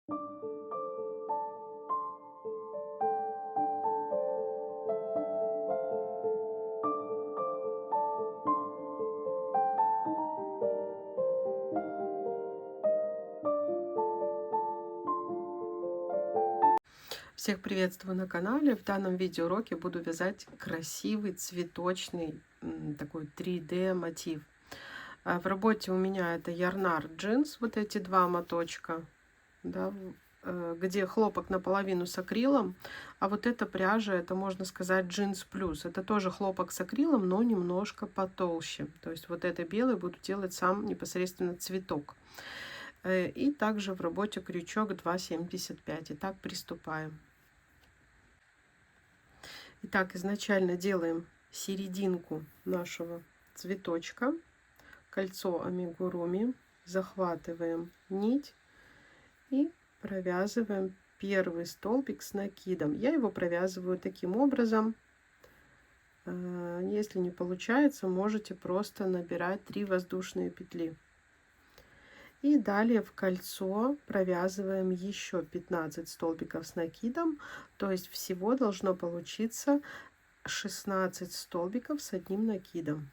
Всех приветствую на канале. В данном видеоуроке буду вязать красивый цветочный такой 3D мотив. В работе у меня это Ярнар джинс, вот эти два моточка, да, где хлопок наполовину с акрилом, а вот эта пряжа, это можно сказать джинс плюс. Это тоже хлопок с акрилом, но немножко потолще. То есть вот этой белой буду делать сам непосредственно цветок. И также в работе крючок 2,75. Итак, приступаем. Итак, изначально делаем серединку нашего цветочка, кольцо амигуруми, захватываем нить и провязываем первый столбик с накидом. Я его провязываю таким образом. Если не получается, можете просто набирать 3 воздушные петли. И далее в кольцо провязываем еще 15 столбиков с накидом, то есть всего должно получиться 16 столбиков с одним накидом.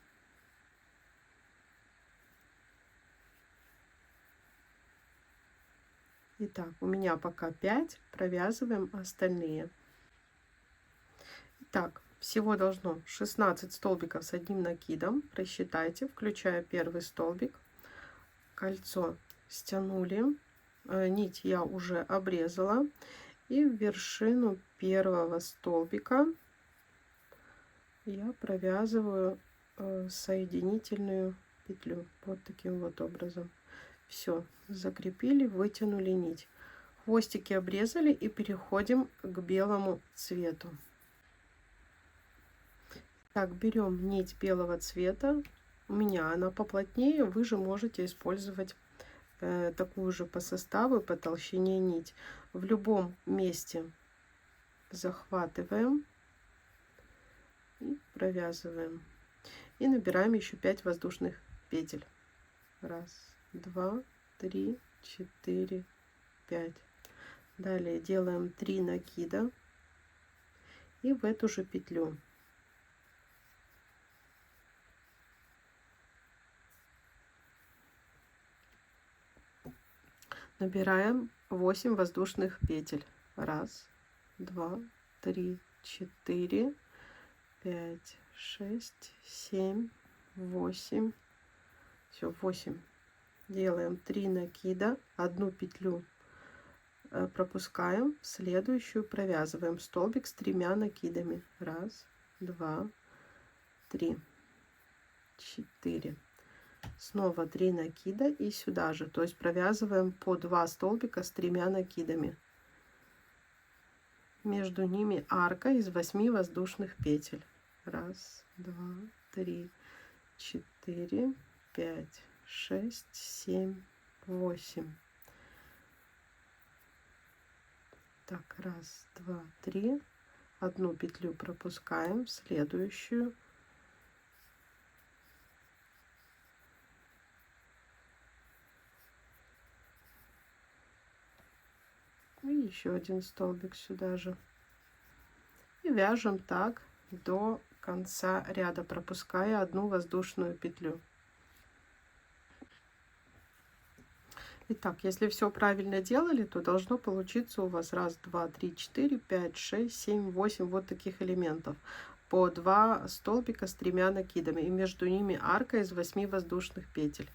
Итак, у меня пока 5, провязываем остальные. Итак, всего должно 16 столбиков с одним накидом. Просчитайте, включая первый столбик. Кольцо стянули, нить я уже обрезала, и в вершину первого столбика я провязываю соединительную петлю вот таким вот образом. Все, закрепили, вытянули нить, хвостики обрезали и переходим к белому цвету. Так, берем нить белого цвета. У меня она поплотнее, вы же можете использовать такую же по составу и по толщине нить. В любом месте захватываем и провязываем. И набираем еще 5 воздушных петель. 1, 2, 3, 4, 5. Далее делаем 3 накида и в эту же петлю. Набираем 8 воздушных петель. 1, 2, 3, 4, 5, 6, 7, 8. Все, 8. Делаем 3 накида, одну петлю пропускаем, в следующую провязываем столбик с 3 накидами. 1, 2, 3, 4. Снова 3 накида и сюда же, то есть провязываем по 2 столбика с 3 накидами. Между ними арка из 8 воздушных петель. 1, 2, 3, 4, 5, 6, 7, 8. Так, 1, 2, 3. Одну петлю пропускаем, в следующую. И еще один столбик сюда же. И вяжем так до конца ряда, пропуская одну воздушную петлю. Итак, если все правильно делали, то должно получиться у вас 1, 2, 3, 4, 5, 6, 7, 8 вот таких элементов. По 2 столбика с 3 накидами. И между ними арка из 8 воздушных петель.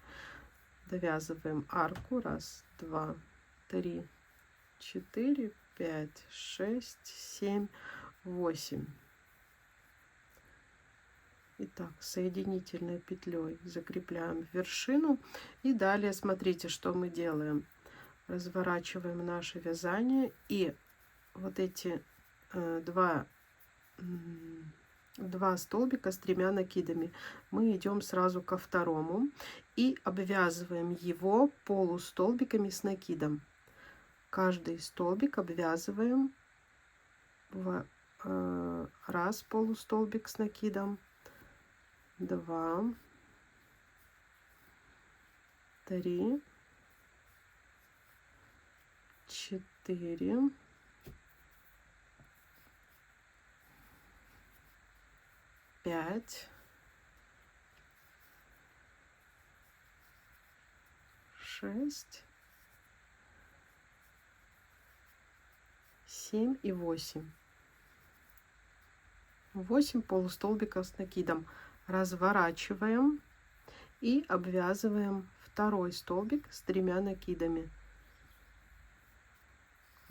Довязываем арку. 1, 2, 3, 4, 5, 6, 7, 8. Итак, соединительной петлей закрепляем вершину. И далее смотрите, что мы делаем. Разворачиваем наше вязание. И вот эти два столбика с 3 накидами мы идем сразу ко второму. И обвязываем его полустолбиками с накидом. Каждый столбик обвязываем в раз полустолбик с накидом. 2, 3, 4, 5, 6, 7 и 8. 8 полустолбиков с накидом. Разворачиваем и обвязываем второй столбик с 3 накидами.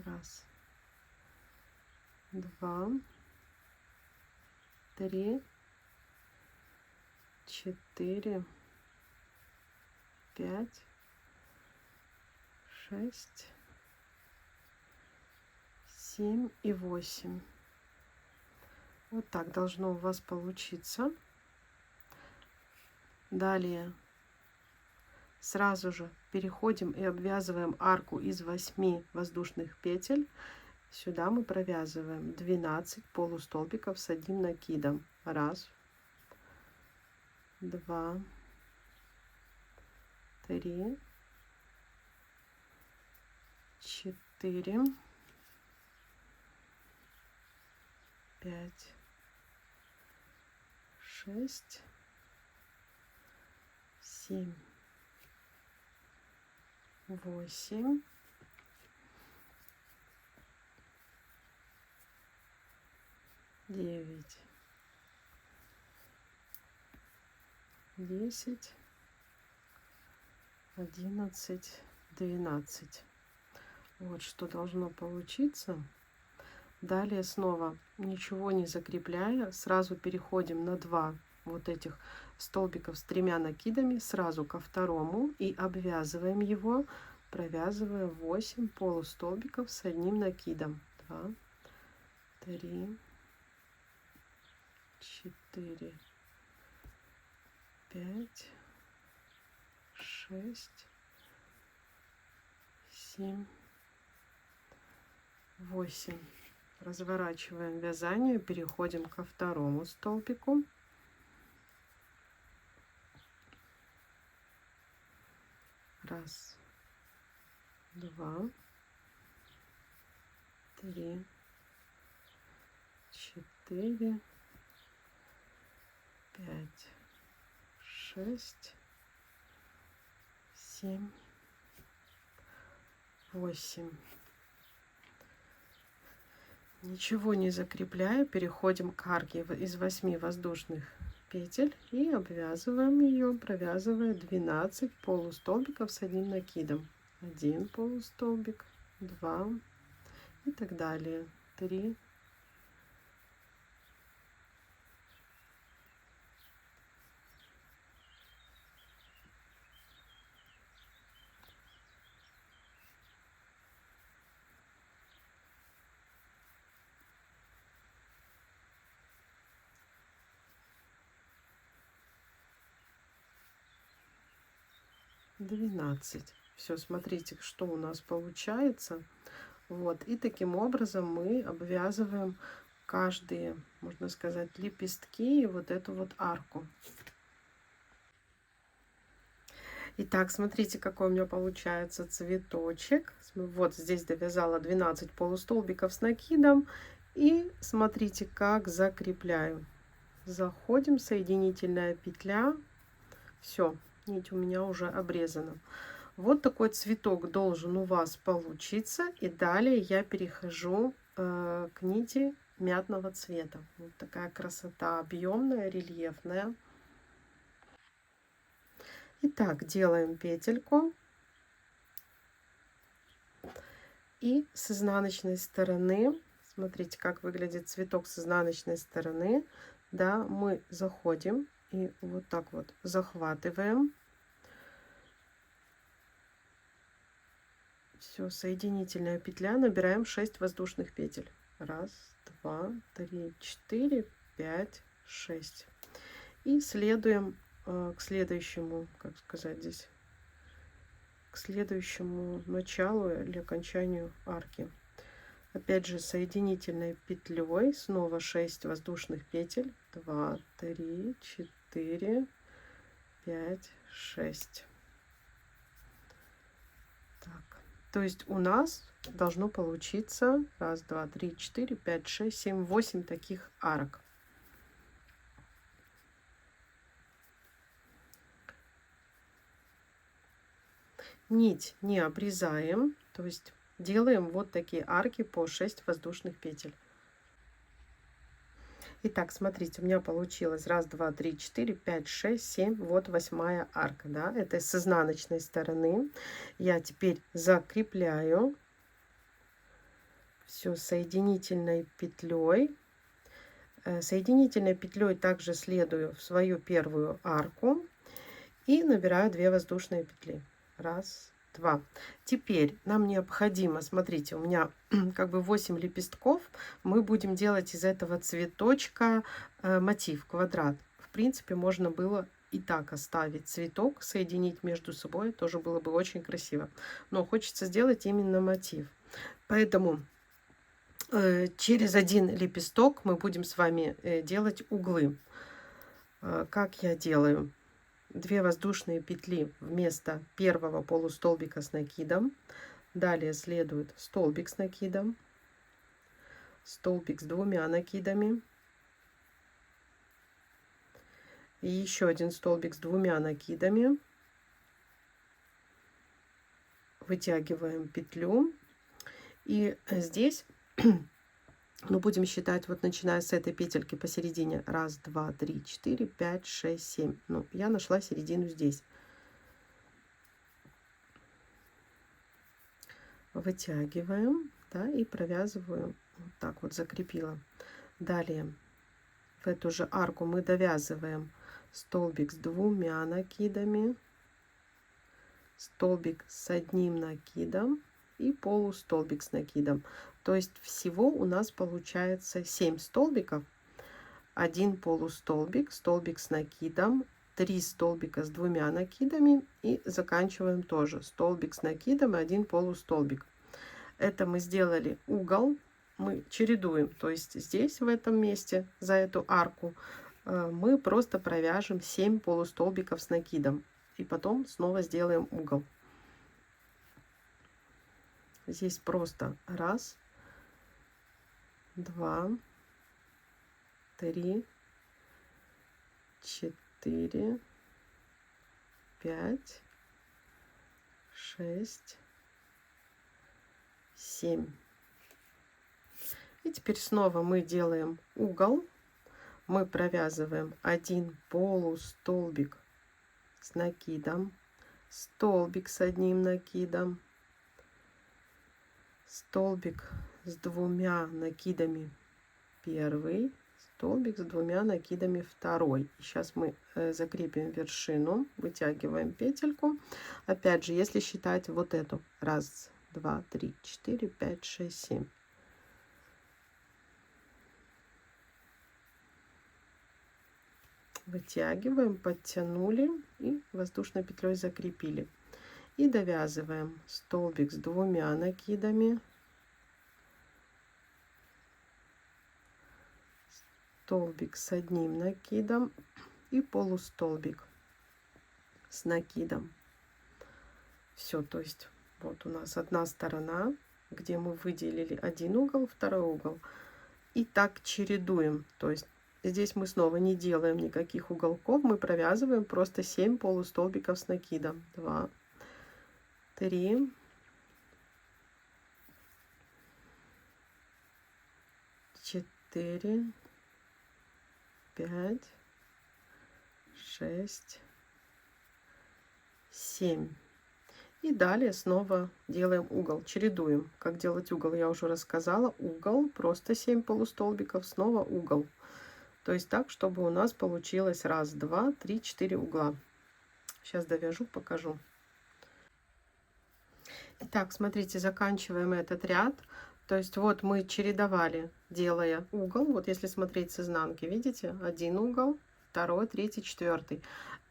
Раз, 2, 3, 4, 5, 6, 7 и 8. Вот так должно у вас получиться. Далее сразу же переходим и обвязываем арку из 8 воздушных петель. Сюда мы провязываем 12 полустолбиков с 1 накидом. Раз, 2, 3, 4, 5, 6, 7, 8, 9, 10, 11, 12. Вот что должно получиться. Далее снова, ничего не закрепляя, сразу переходим на 2 вот этих столбиков с 3 накидами, сразу ко второму и обвязываем его, провязывая 8 полустолбиков с 1 накидом. 2, 3, 4, 5, 6, 7, 8. Разворачиваем вязание, переходим ко второму столбику. Раз, 2, 3, 4, 5, 6, 7, 8. Ничего не закрепляя, переходим к арке из 8 воздушных петель и обвязываем ее, провязывая 12 полустолбиков с 1 накидом. 1 полустолбик, 2 и так далее. 3, 12. Все, смотрите, что у нас получается. Вот, и таким образом мы обвязываем каждые, можно сказать, лепестки и вот эту вот арку. Итак, смотрите, какой у меня получается цветочек. Вот здесь довязала 12 полустолбиков с накидом. И смотрите, как закрепляю. Заходим, соединительная петля. Все, нить у меня уже обрезана. Вот такой цветок должен у вас получиться. И далее я перехожу к нити мятного цвета. Вот такая красота, объемная, рельефная. Итак, делаем петельку. И с изнаночной стороны, смотрите, как выглядит цветок с изнаночной стороны. Да, мы заходим и вот так вот захватываем. Все, соединительная петля, набираем 6 воздушных петель. Раз, 2, 3, 4, 5, 6. И следуем к следующему, как сказать здесь, к следующему началу или окончанию арки. Опять же, соединительной петлей снова 6 воздушных петель. 2, 3, 4, 5, 6. Так. То есть у нас должно получиться 1, 2, 3, 4, 5, 6, 7, 8 таких арок. Нить не обрезаем, то есть делаем вот такие арки по 6 воздушных петель. Итак, смотрите, у меня получилось 1, 2, 3, 4, 5, 6, 7, вот 8-я арка, да, это с изнаночной стороны. Я теперь закрепляю все соединительной петлей. Соединительной петлей также следую в свою первую арку и набираю 2 воздушные петли. 1, 2. Теперь нам необходимо, смотрите, у меня как бы 8 лепестков, мы будем делать из этого цветочка мотив, квадрат. В принципе, можно было и так оставить цветок, соединить между собой, тоже было бы очень красиво. Но хочется сделать именно мотив. Поэтому через один лепесток мы будем с вами делать углы. Как я делаю? 2 воздушные петли вместо первого полустолбика с накидом. Далее следует столбик с накидом, столбик с 2 накидами и еще один столбик с 2 накидами. Вытягиваем петлю. И здесь мы будем считать, вот начиная с этой петельки посередине. 1, 2, 3, 4, 5, 6, 7. Ну, я нашла середину здесь. Вытягиваем, да, и провязываю. Вот так вот закрепила. Далее в эту же арку мы довязываем столбик с 2 накидами, столбик с 1 накидом и полустолбик с накидом. То есть всего у нас получается 7 столбиков, 1 полустолбик, столбик с накидом, 3 столбика с 2 накидами и заканчиваем тоже столбик с накидом и 1 полустолбик. Это мы сделали угол, мы чередуем, то есть здесь в этом месте за эту арку мы просто провяжем 7 полустолбиков с накидом и потом снова сделаем угол. Здесь просто 1, 2, 3, 4, 5, 6, 7. И теперь снова мы делаем угол. Мы провязываем 1 полустолбик с накидом, столбик с 1 накидом, столбик с 2 накидами первый, столбик с 2 накидами второй. Сейчас мы закрепим вершину, вытягиваем петельку. Опять же, если считать вот эту 1, 2, 3, 4, 5, 6, 7. Вытягиваем, подтянули и воздушной петлей закрепили. И довязываем столбик с 2 накидами, столбик с 1 накидом и полустолбик с накидом. Все, то есть вот у нас одна сторона, где мы выделили один угол, второй угол. И так чередуем, то есть здесь мы снова не делаем никаких уголков, мы провязываем просто 7 полустолбиков с накидом. 2, 3, 4, 5, 6, 7. И далее снова делаем угол, чередуем. Как делать угол, я уже рассказала. Угол, просто 7 полустолбиков, снова угол. То есть так, чтобы у нас получилось 1, 2, 3, 4 угла. Сейчас довяжу, покажу. Итак, смотрите, заканчиваем этот ряд. То есть вот мы чередовали, делая угол. Вот если смотреть с изнанки, видите, один угол, второй, третий, четвертый.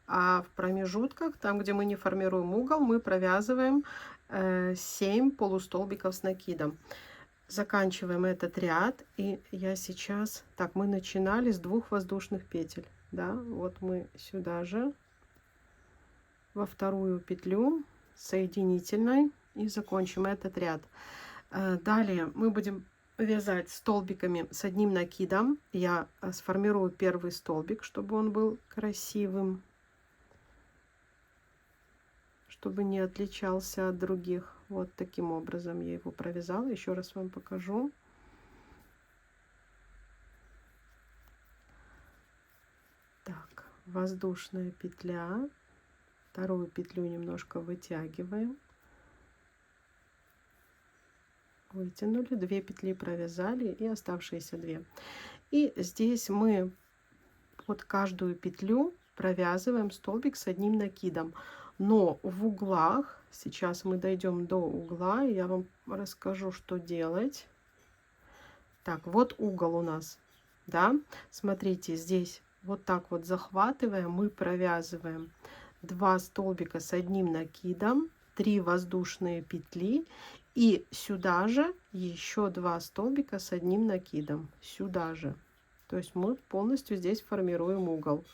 А в промежутках, там, где мы не формируем угол, мы провязываем 7 полустолбиков с накидом. Заканчиваем этот ряд. И я сейчас... Так, мы начинали с 2 воздушных петель. Да, вот мы сюда же во вторую петлю соединительной и закончим этот ряд. Далее мы будем вязать столбиками с одним накидом. Я сформирую первый столбик, чтобы он был красивым, чтобы не отличался от других. Вот таким образом я его провязала. Еще раз вам покажу. Так, воздушная петля. Вторую петлю немножко вытягиваем. Вытянули, 2 петли провязали и оставшиеся 2. И здесь мы под каждую петлю провязываем столбик с одним накидом. Но в углах, сейчас мы дойдем до угла, и я вам расскажу, что делать. Так, вот угол у нас, да, смотрите, здесь вот так вот захватывая, мы провязываем 2 столбика с одним накидом, 3 воздушные петли, и сюда же еще 2 столбика с одним накидом, сюда же. То есть мы полностью здесь формируем угол.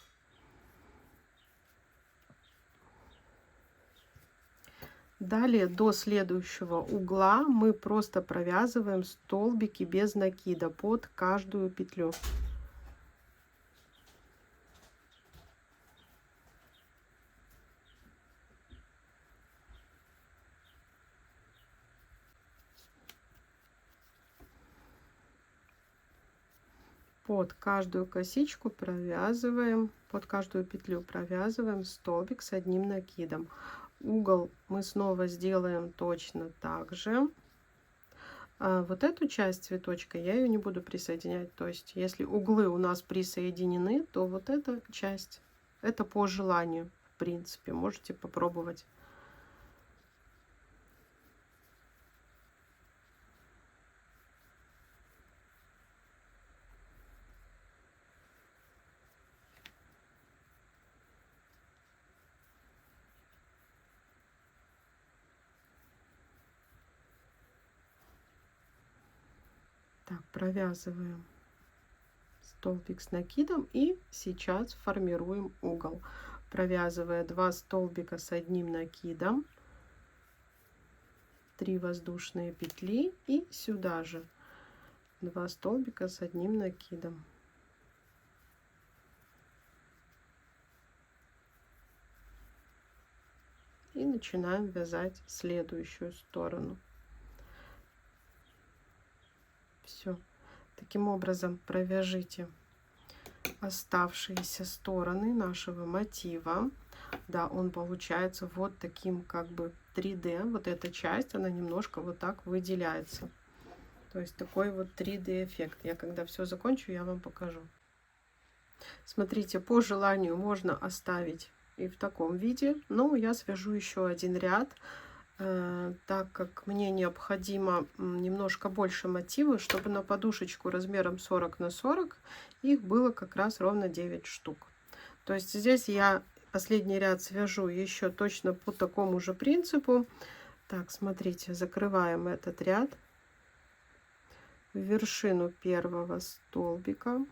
Далее до следующего угла мы просто провязываем столбики без накида под каждую петлю. Под каждую косичку провязываем, под каждую петлю провязываем столбик с одним накидом. Угол мы снова сделаем точно так же. Вот эту часть цветочка я ее не буду присоединять. То есть, если углы у нас присоединены, то вот эта часть, это по желанию, в принципе, можете попробовать. Так, провязываем столбик с накидом и сейчас формируем угол, провязывая 2 столбика с одним накидом, 3 воздушные петли и сюда же 2 столбика с одним накидом. И начинаем вязать следующую сторону. Все. Таким образом провяжите оставшиеся стороны нашего мотива. Да, он получается вот таким как бы 3D. Вот эта часть, она немножко вот так выделяется. То есть такой вот 3D эффект. Я когда все закончу, я вам покажу. Смотрите, по желанию можно оставить и в таком виде, но я свяжу еще один ряд, так как мне необходимо немножко больше мотива, чтобы на подушечку размером 40 на 40 их было как раз ровно 9 штук. То есть здесь я последний ряд свяжу еще точно по такому же принципу. Так, смотрите, закрываем этот ряд в вершину первого столбика.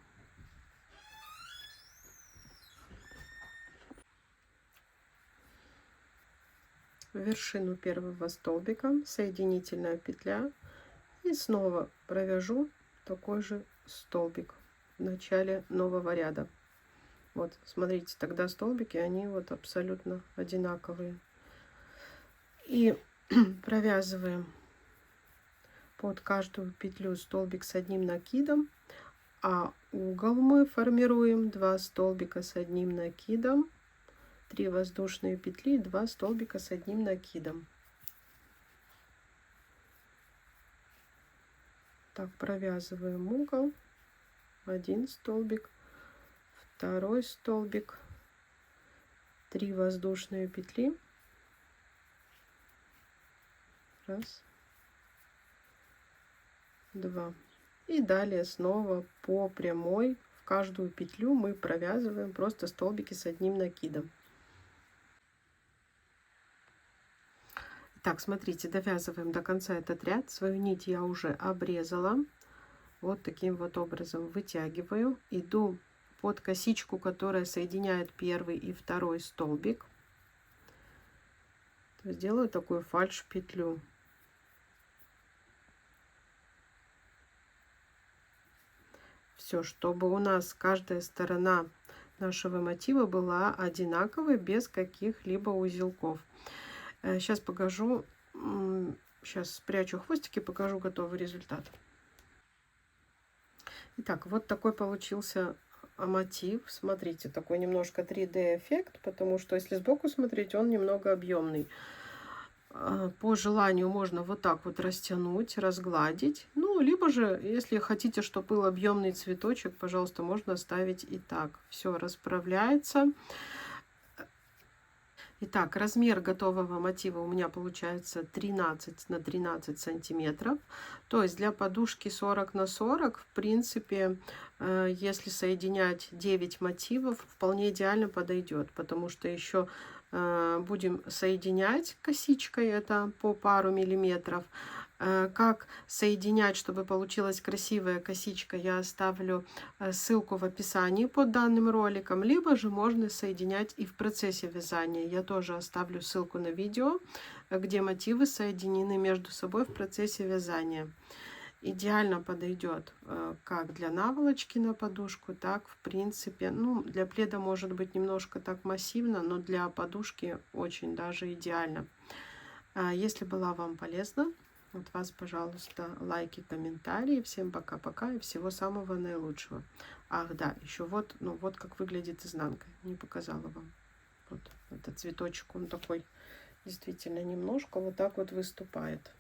В вершину первого столбика соединительная петля и снова провяжу такой же столбик в начале нового ряда. Вот, смотрите, тогда столбики, они вот абсолютно одинаковые. И провязываем под каждую петлю столбик с одним накидом, а угол мы формируем 2 столбика с одним накидом, 3 воздушные петли, 2 столбика с одним накидом. Так, провязываем угол, 1 столбик, 2 столбик, 3 воздушные петли, 1, 2. И далее снова по прямой в каждую петлю мы провязываем просто столбики с одним накидом. Так, смотрите, довязываем до конца этот ряд. Свою нить я уже обрезала. Вот таким вот образом вытягиваю. Иду под косичку, которая соединяет первый и второй столбик. То есть делаю такую фальш-петлю. Все, чтобы у нас каждая сторона нашего мотива была одинаковой, без каких-либо узелков. Сейчас покажу, сейчас спрячу хвостики, покажу готовый результат. Итак, вот такой получился мотив. Смотрите, такой немножко 3D эффект, потому что если сбоку смотреть, он немного объемный. По желанию можно вот так вот растянуть, разгладить. Ну, либо же, если хотите, чтобы был объемный цветочек, пожалуйста, можно оставить и так. Все расправляется. Итак, размер готового мотива у меня получается 13 на 13 сантиметров. То есть для подушки 40 на 40, в принципе, если соединять 9 мотивов, вполне идеально подойдет, потому что еще будем соединять косичкой, это по пару миллиметров. Как соединять, чтобы получилась красивая косичка, я оставлю ссылку в описании под данным роликом, либо же можно соединять и в процессе вязания. Я тоже оставлю ссылку на видео, где мотивы соединены между собой в процессе вязания. Идеально подойдет как для наволочки на подушку, так в принципе, ну, для пледа может быть немножко так массивно, но для подушки очень даже идеально. Если была вам полезна, от вас, пожалуйста, лайки, комментарии. Всем пока-пока и всего самого наилучшего. Ах, да, еще вот, ну вот как выглядит изнанка. Не показала вам. Вот этот цветочек, он такой действительно немножко вот так вот выступает.